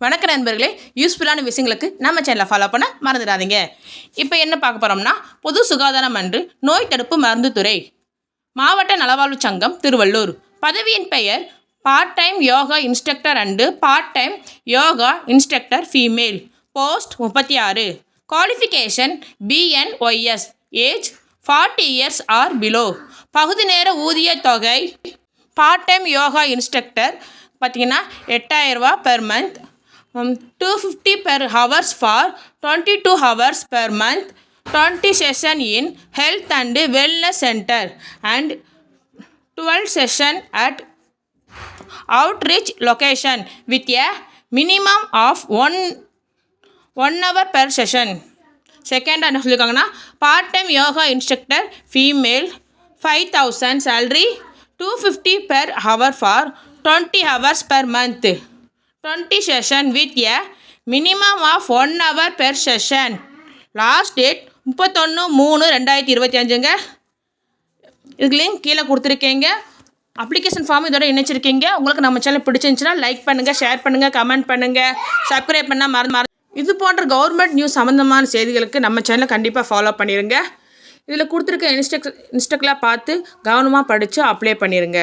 வணக்க நண்பர்களே, யூஸ்ஃபுல்லான விஷயங்களுக்கு நம்ம சேனலை ஃபாலோ பண்ண மறந்துடாதீங்க. இப்போ என்ன பார்க்க போகிறோம்னா, பொது சுகாதாரம் அன்று நோய் தடுப்பு மருந்து துறை மாவட்ட நலவாழ்வு சங்கம் திருவள்ளூர். பதவியின் பெயர் part time yoga instructor and part time yoga instructor female. Post 36. Qualification BNYS. Age 40 years or below. பகுதி நேர ஊதிய தொகை பார்ட் டைம் யோகா இன்ஸ்ட்ரக்டர் பார்த்தீங்கன்னா 8000 ரூபாய் per month. 250 per hours for 22 hours per month. 20 session in health and wellness center and 12 session at outreach location with a minimum of 1 hour per session. Second என்ன சொல்லியிருக்காங்கன்னா, part time yoga instructor female 5000 salary, 250 per hour for 20 hours per month. 20 session with a minimum of 1 hour per session. Last date 31/3/2025ங்க. இதுக்கு லிங்க் கீழே கொடுத்துருக்கீங்க. Application form இதோட இணைச்சிருக்கீங்க. உங்களுக்கு நம்ம சேனல் பிடிச்சிருந்துச்சுன்னா லைக் பண்ணுங்கள், ஷேர் பண்ணுங்கள், கமெண்ட் பண்ணுங்கள், சப்ஸ்கிரைப் பண்ணால் மறந்து இது போன்ற கவர்மெண்ட் நியூஸ் சம்மந்தமான செய்திகளுக்கு நம்ம சேனலை கண்டிப்பாக ஃபாலோ பண்ணிடுங்க. இதில் கொடுத்துருக்க இன்ஸ்ட்ரக்டர்லாம் பார்த்து கவனமாக படித்து அப்ளை பண்ணிடுங்க.